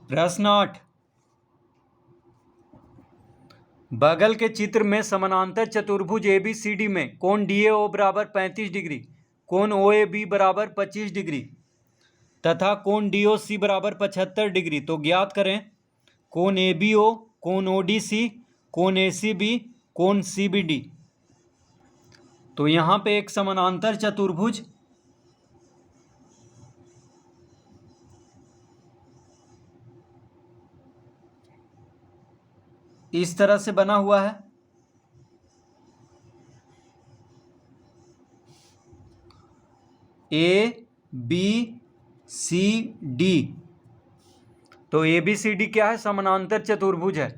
प्रश्न 8, बगल के चित्र में समानांतर चतुर्भुज ABCD में कोण DAO बराबर 35 डिग्री, कोण OAB बराबर 25 डिग्री तथा कोण DOC बराबर 75 डिग्री। तो ज्ञात करें कोण ABO, कोण ODC, कोण ACB, कोण CBD। तो यहाँ पे एक समानांतर चतुर्भुज इस तरह से बना हुआ है। ABCD। तो ABCD क्या है? समानांतर चतुर्भुज है।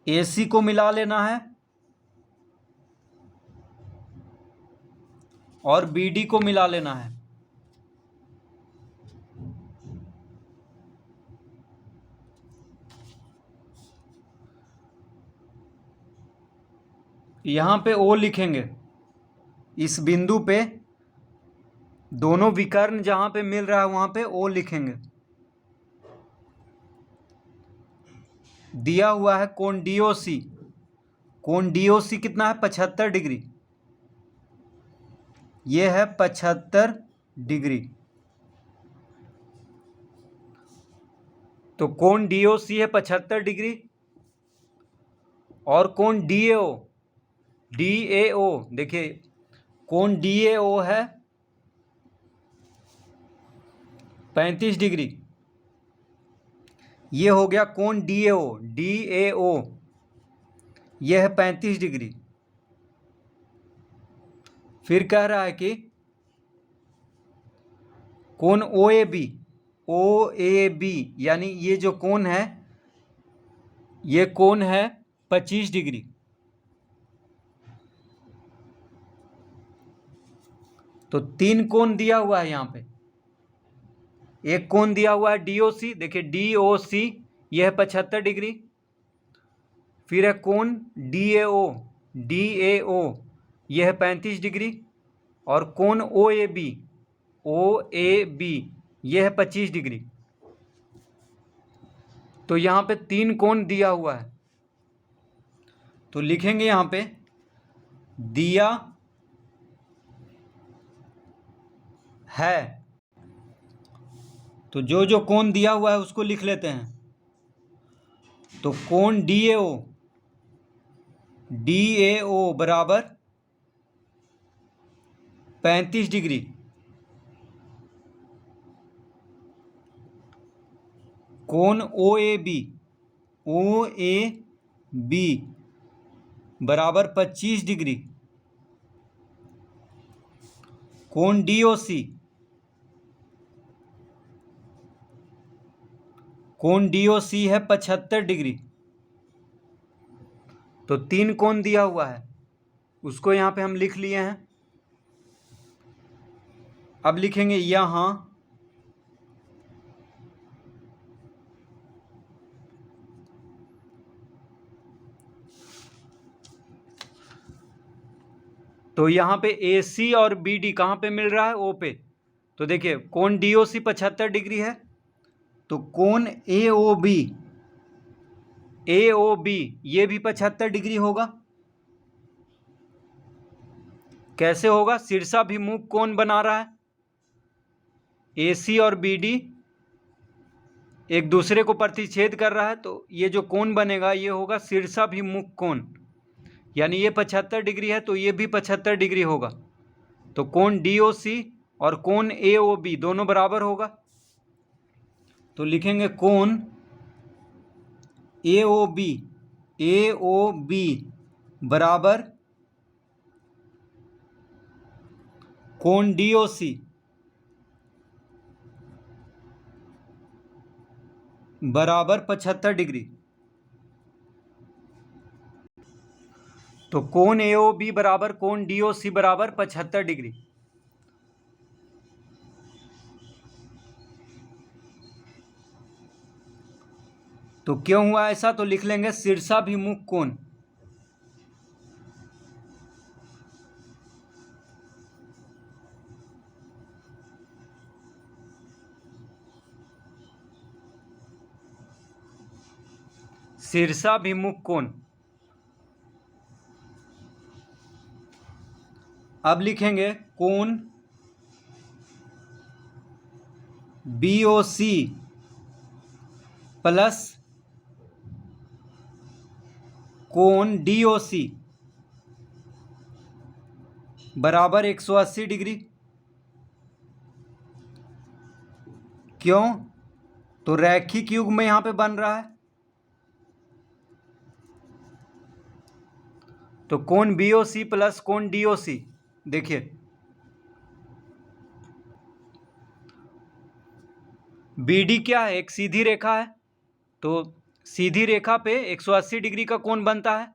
AC को मिला लेना है और BD को मिला लेना है। यहाँ पे O लिखेंगे, इस बिंदु पे दोनों विकर्ण जहाँ पे मिल रहा है वहाँ पे O लिखेंगे। दिया हुआ है कोण DOC, कोण DOC कितना है? 75 डिग्री। ये है 75 डिग्री। तो कोण DOC है 75 डिग्री और कोण DAO देखिए कोण DAO है 35 डिग्री। ये हो गया कोण DAO यह है 35 डिग्री। फिर कह रहा है कि कोण OAB यानी ये जो कोण है ये कोण है 25 डिग्री। तो 3 कोण दिया हुआ है यहाँ पे। एक कोण दिया हुआ है DOC, देखिए DOC यह है 75 डिग्री। फिर है कोण DAO यह है 35 डिग्री और कोण OAB यह है 25 डिग्री। तो यहाँ पे 3 कोण दिया हुआ है। तो लिखेंगे यहाँ पे दिया है। तो जो जो कोण दिया हुआ है उसको लिख लेते हैं। तो कोण DAO बराबर 35 डिग्री। कोण OAB बराबर 25 डिग्री। कोण DOC है 75 डिग्री। तो 3 कोण दिया हुआ है उसको यहाँ पे हम लिख लिए हैं। अब लिखेंगे यहाँ तो यहाँ पे AC और BD कहाँ पे मिल रहा है? O पे। तो देखिए कोण DOC 75 डिग्री है तो कोण AOB ये भी 75 डिग्री होगा। कैसे होगा? शीर्षाभिमुख कोण बना रहा है। AC और BD एक दूसरे को प्रतिच्छेद कर रहा है तो ये जो कोण बनेगा ये होगा शीर्षाभिमुख कोण। यानी ये 75 डिग्री है तो ये भी 75 डिग्री होगा। तो कोण DOC और कोण AOB दोनों बराबर होगा। तो लिखेंगे कोण AOB बराबर कोण DOC बराबर 75 डिग्री। तो कोण AOB बराबर कोण DOC बराबर 75 डिग्री। तो क्यों हुआ ऐसा? तो लिख लेंगे शीर्षाभिमुख कोण। शीर्षाभिमुख कोण। अब लिखेंगे कोण BOC प्लस कोण DOC बराबर 180 डिग्री। क्यों? तो रैखिक युग्म यहाँ पे बन रहा है, तो कोण BOC प्लस कोण DOC, देखिए BD क्या है, एक सीधी रेखा है, तो सीधी रेखा पे 180 डिग्री का कोण बनता है।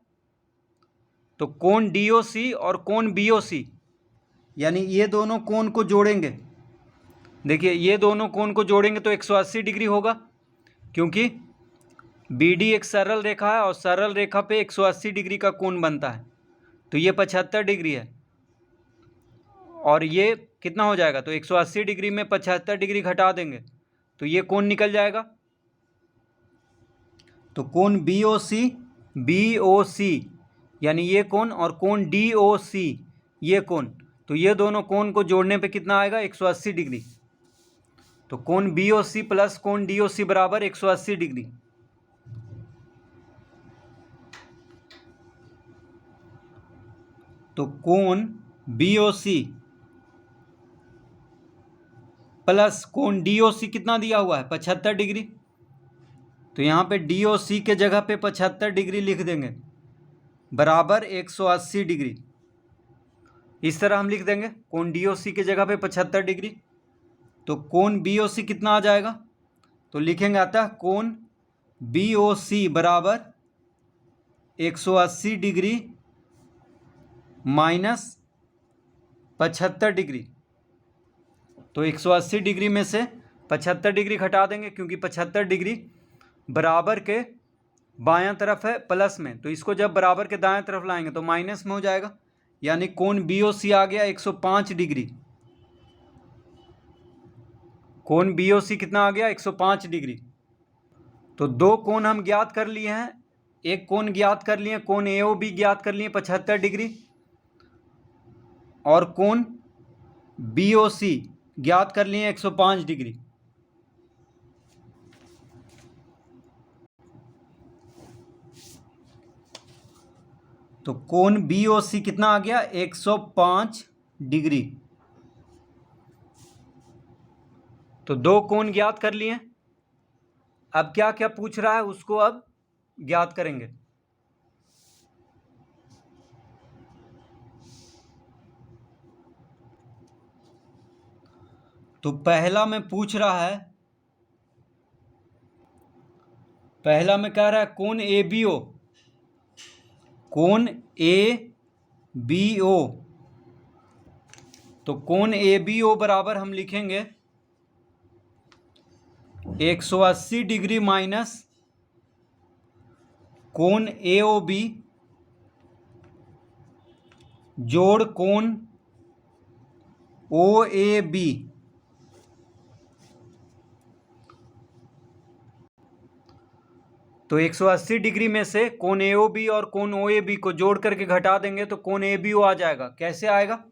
तो कोण DOC और कोण BOC यानी ये दोनों कोण को जोड़ेंगे, देखिए ये दोनों कोण को जोड़ेंगे तो 180 डिग्री होगा, क्योंकि BD एक सरल रेखा है और सरल रेखा पे 180 डिग्री का कोण बनता है। तो ये 75 डिग्री है और ये कितना हो जाएगा, तो 180 डिग्री में 75 डिग्री घटा देंगे तो ये कोण निकल जाएगा। तो कोण BOC यानी ये कोण और कोण DOC ये कोण, तो ये दोनों कोण को जोड़ने पे कितना आएगा, 180 डिग्री। तो कोण BOC प्लस कोण DOC बराबर 180 डिग्री। तो कोण BOC प्लस कोण DOC कितना दिया हुआ है, 75 डिग्री। तो यहाँ पे DOC के जगह पे 75 डिग्री लिख देंगे बराबर 180 डिग्री। इस तरह हम लिख देंगे कोण DOC के जगह पे 75 डिग्री। तो कोण BOC कितना आ जाएगा, तो लिखेंगे अतः कोण BOC बराबर 180 डिग्री माइनस 75 डिग्री। तो 180 डिग्री में से 75 डिग्री घटा देंगे, क्योंकि 75 डिग्री बराबर के बायां तरफ है प्लस में, तो इसको जब बराबर के दाएं तरफ लाएंगे तो माइनस में हो जाएगा, यानी कोण BOC आ गया 105 डिग्री। कोण BOC कितना आ गया, 105 डिग्री। तो दो कोण हम ज्ञात कर लिए हैं, एक कोण ज्ञात कर लिए, कोण AOB ज्ञात कर लिए 75 डिग्री, और कोण BOC ज्ञात कर लिए 105 डिग्री। तो कोण BOC कितना आ गया, 105 डिग्री। तो दो कोण ज्ञात कर लिए। अब क्या क्या पूछ रहा है उसको अब ज्ञात करेंगे। तो पहला में पूछ रहा है, पहला में कह रहा है कोण ABO, कोण ABO। तो कोण ABO बराबर हम लिखेंगे 180 डिग्री माइनस कोण AOB जोड़ कोण OAB। तो 180 डिग्री में से कोण AOB और कोण OAB को जोड़ करके घटा देंगे तो कोण ABO आ जाएगा। कैसे आएगा,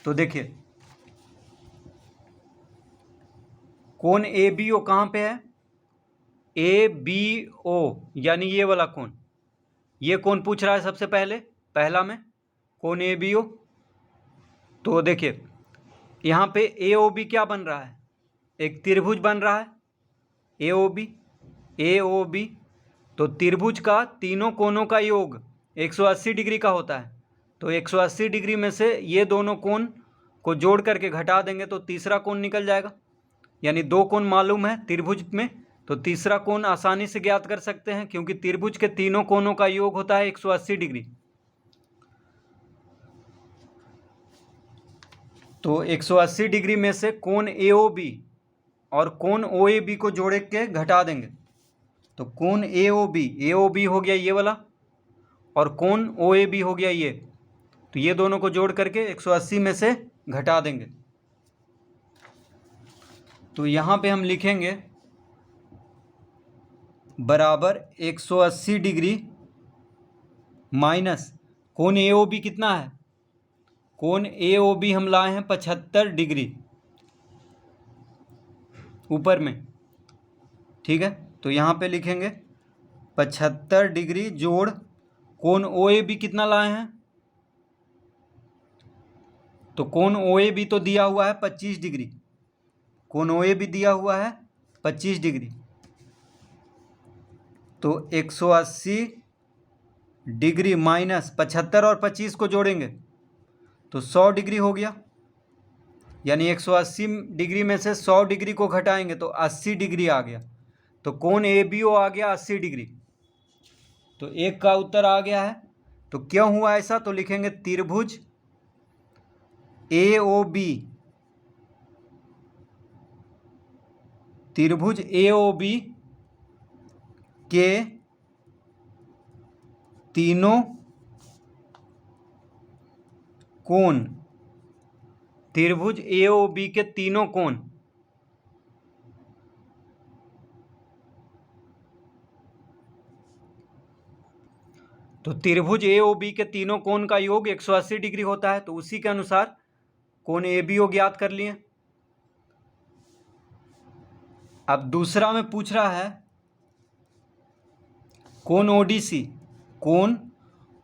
तो देखिए कोण ABO कहाँ पे है, ABO यानी ये वाला कोण, ये कोण पूछ रहा है सबसे पहले, पहला में कोण ABO। तो देखिए यहाँ पे AOB क्या बन रहा है, एक त्रिभुज बन रहा है AOB। तो त्रिभुज का तीनों कोणों का योग 180 डिग्री का होता है। तो 180 डिग्री में से ये दोनों कोण को जोड़ करके घटा देंगे तो तीसरा कोण निकल जाएगा। यानी दो कोण मालूम है त्रिभुज में, तो तीसरा कोण आसानी से ज्ञात कर सकते हैं, क्योंकि त्रिभुज के तीनों कोणों का योग होता है 180 डिग्री। तो 180 डिग्री में से कोण AOB और कोण OAB को जोड़ के घटा देंगे। तो कोण AOB हो गया ये वाला, और कोण OAB हो गया ये। तो ये दोनों को जोड़ करके 180 में से घटा देंगे। तो यहाँ पे हम लिखेंगे बराबर 180 डिग्री माइनस कोण ए ओ बी कितना है, कोण ए ओ बी हम लाए हैं 75 डिग्री ऊपर में, ठीक है। तो यहाँ पे लिखेंगे 75 डिग्री जोड़ कोण ओ ए बी कितना लाए हैं, तो कोण ओ ए बी तो दिया हुआ है 25 डिग्री, कोण ओ ए बी दिया हुआ है 25 डिग्री, तो 180 डिग्री माइनस 75 और 25 को जोड़ेंगे तो 100 डिग्री हो गया, यानी 180 डिग्री में से 100 डिग्री को घटाएंगे तो 80 डिग्री आ गया। तो कोण ए बी ओ आ गया 80 डिग्री, तो एक का उत्तर आ गया है। तो क्यों हुआ ऐसा, तो लिखेंगे त्रिभुज ए ओ बी, त्रिभुज ए ओ बी के तीनों कोण, त्रिभुज ए ओ बी के तीनों कोण तो त्रिभुज ए ओ बी के तीनों कोण का योग 180 डिग्री होता है, तो उसी के अनुसार कोण ए बी ओ ज्ञात कर लिए। अब दूसरा में पूछ रहा है कोण ओ डी सी, कोण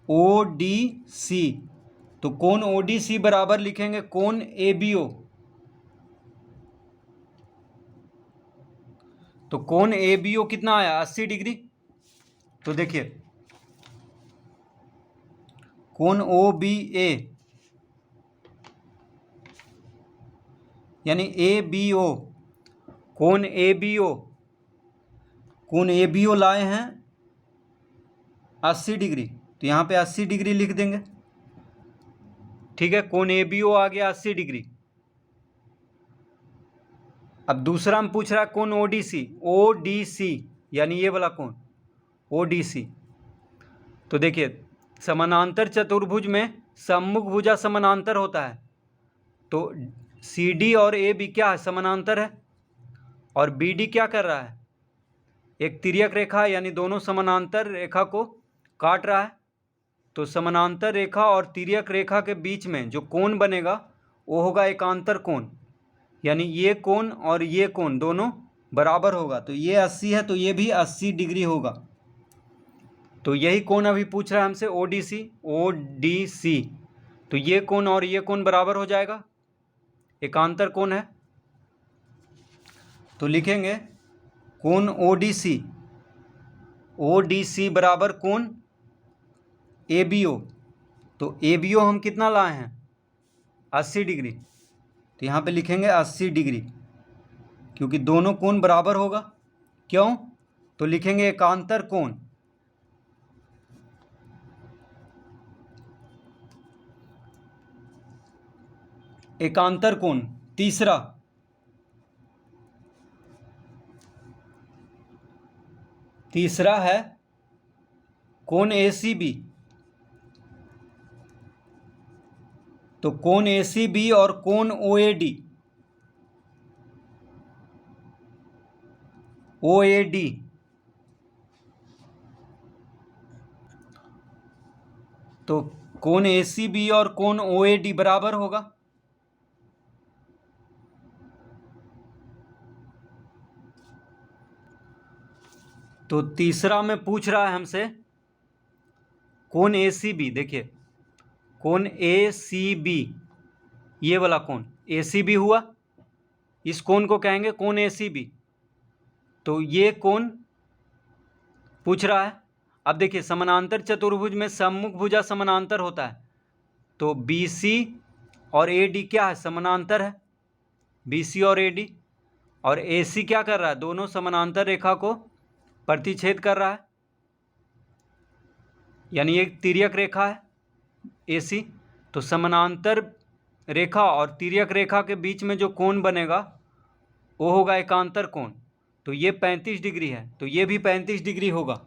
ओ डी सी, तो कोण ओ डी सी बराबर लिखेंगे कोण ए बी ओ, तो कोण ए बी ओ कितना आया 80 डिग्री, तो देखिए कोण ओ बी ए यानी ए बी ओ, कोण ए बी ओ, कोण ए बी ओ लाए हैं 80 डिग्री, तो यहाँ पे 80 डिग्री लिख देंगे, ठीक है। कोण ए बी ओ आ गया 80 डिग्री। अब दूसरा में पूछ रहा है कोण O D C, O D C यानी ये वाला कोण ओ डी सी, तो देखिए समानांतर चतुर्भुज में सम्मुख भुजा समानांतर होता है, तो सी डी और ए बी क्या है समानांतर है, और बी डी क्या कर रहा है एक तिर्यक रेखा यानी दोनों समानांतर रेखा को काट रहा है, तो समानांतर रेखा और तिर्यक रेखा के बीच में जो कोण बनेगा वो होगा एकांतर कोण, यानी ये कोण और ये कोण दोनों बराबर होगा, तो ये 80 है तो ये भी 80 डिग्री होगा, तो यही कोण अभी पूछ रहा है हमसे O D C, O D C, तो ये कोण और ये कोण बराबर हो जाएगा, एकांतर कोण है, तो लिखेंगे कोण ओ डी सी बराबर कोण ए बी ओ, तो ए बी ओ हम कितना लाए हैं 80 डिग्री, तो यहाँ पे लिखेंगे 80 डिग्री, क्योंकि दोनों कोण बराबर होगा, क्यों, तो लिखेंगे एकांतर कोण, एकांतर कोण। तीसरा है कोण ए सी बी, तो कोण ए सी बी और कोण ओ A D, O A D, तो कोण ए सी बी और कोण ओ ए डी बराबर होगा, तो तीसरा में पूछ रहा है हमसे कोण ए सी बी, देखिए कोण ए सी बी ये वाला कोण ए सी बी हुआ, इस कोण को कहेंगे कोण ए सी बी, तो ये कोण पूछ रहा है। अब देखिए समानांतर चतुर्भुज में सम्मुख भुजा समानांतर होता है, तो बी सी और ए डी क्या है समानांतर है, बी सी और ए डी, और ए सी क्या कर रहा है दोनों समानांतर रेखा को प्रतिच्छेद कर रहा है, यानी एक तिर्यक रेखा है ए सी, तो समानांतर रेखा और तिर्यक रेखा के बीच में जो कोण बनेगा वो होगा एकांतर कोण, तो ये 35 डिग्री है, तो ये भी 35 डिग्री होगा,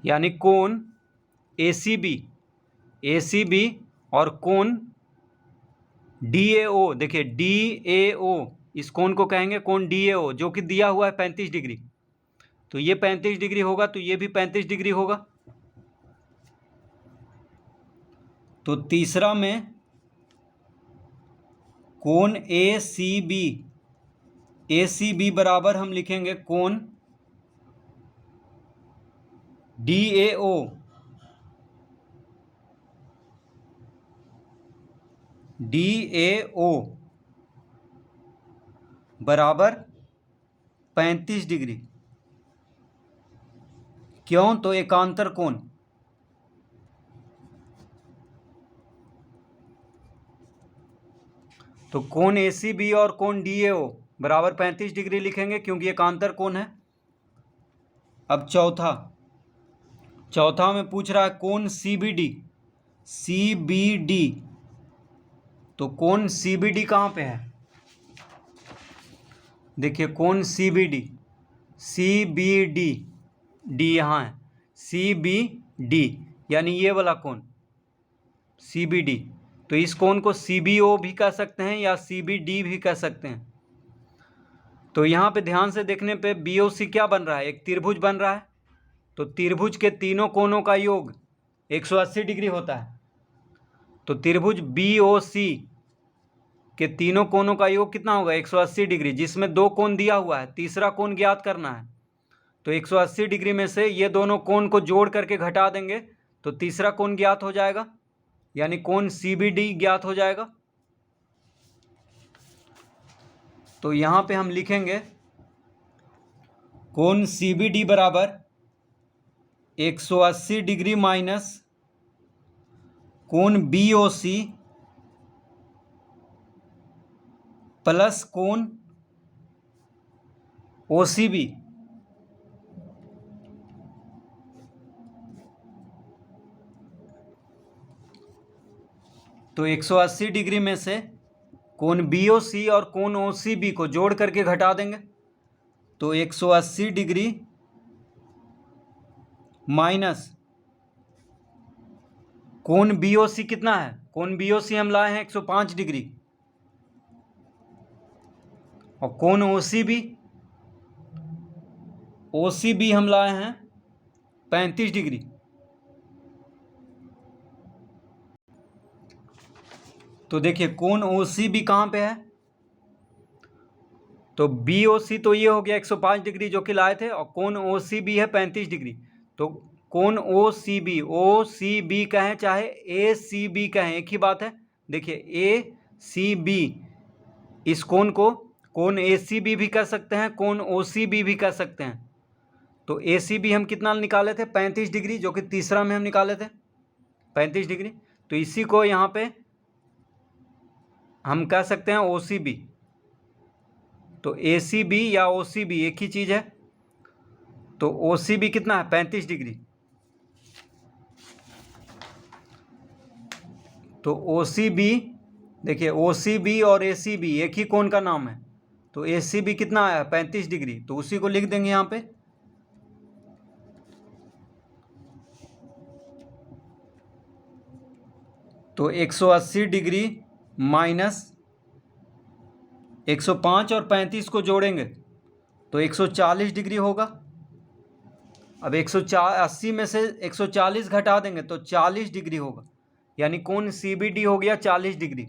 यानी कोण ए सी बी और कोण डी ए ओ, देखिए डी ए ओ इस कोण को कहेंगे कोण DAO, जो कि दिया हुआ है 35 डिग्री। तो ये 35 डिग्री होगा, तो ये भी 35 डिग्री होगा। तो तीसरा में कोण ACB बराबर हम लिखेंगे कोण DAO बराबर 35 डिग्री। क्यों? तो एकांतर कोण। तो कोण ACB और कोण DAO बराबर 35 डिग्री लिखेंगे क्योंकि एकांतर कोण है। अब चौथा में पूछ रहा है कोण CBD। तो कोण CBD कहाँ पे है? देखिए कोण CBD D यहाँ है, CBD यानी ये वाला कोण CBD। तो इस कोण को CBO भी कह सकते हैं या CBD भी कह सकते हैं। तो यहाँ पे ध्यान से देखने पे BOC क्या बन रहा है? एक त्रिभुज बन रहा है। तो त्रिभुज के तीनों कोणों का योग 180 डिग्री होता है। तो त्रिभुज BOC के तीनों कोणों का योग कितना होगा? 180 डिग्री, जिसमें दो कोण दिया हुआ है, तीसरा कोण ज्ञात करना है। तो 180 डिग्री में से ये दोनों कोण को जोड़ करके घटा देंगे तो तीसरा कोण ज्ञात हो जाएगा, यानी कोण CBD ज्ञात हो जाएगा। तो यहाँ पे हम लिखेंगे कोण CBD बराबर 180 डिग्री माइनस कोण BOC प्लस कोण OCB। तो 180 डिग्री में से कोण BOC और कोण OCB को जोड़ करके घटा देंगे। तो 180 डिग्री माइनस कोण BOC कितना है? कोण BOC हम लाए हैं 105 डिग्री, और कोण OCB हम लाए हैं 35 डिग्री। तो देखिए कोण OCB कहाँ पे है? तो BOC तो ये हो गया 105 डिग्री जो कि लाए थे, और कोण OCB है 35 डिग्री। तो कोण OCB कहें चाहे ACB कहें, एक ही बात है। देखिए ACB, इस कोण को कोण ACB भी कह सकते हैं, कोण OCB भी कह सकते हैं। तो ACB हम कितना निकाले थे? 35 डिग्री, जो कि तीसरा में हम निकाले थे 35 डिग्री। तो इसी को यहाँ पे हम कह सकते हैं OCB। तो ACB या OCB एक ही चीज़ है। तो OCB कितना है? 35 डिग्री। तो OCB, देखिए OCB और ACB एक ही कोण का नाम है। तो ACB कितना आया? 35 डिग्री। तो उसी को लिख देंगे यहाँ पे। तो 180 डिग्री माइनस 105 और 35 को जोड़ेंगे तो 140 डिग्री होगा। अब 180 में से 140 घटा देंगे तो 40 डिग्री होगा, यानी कोण CBD हो गया 40 डिग्री।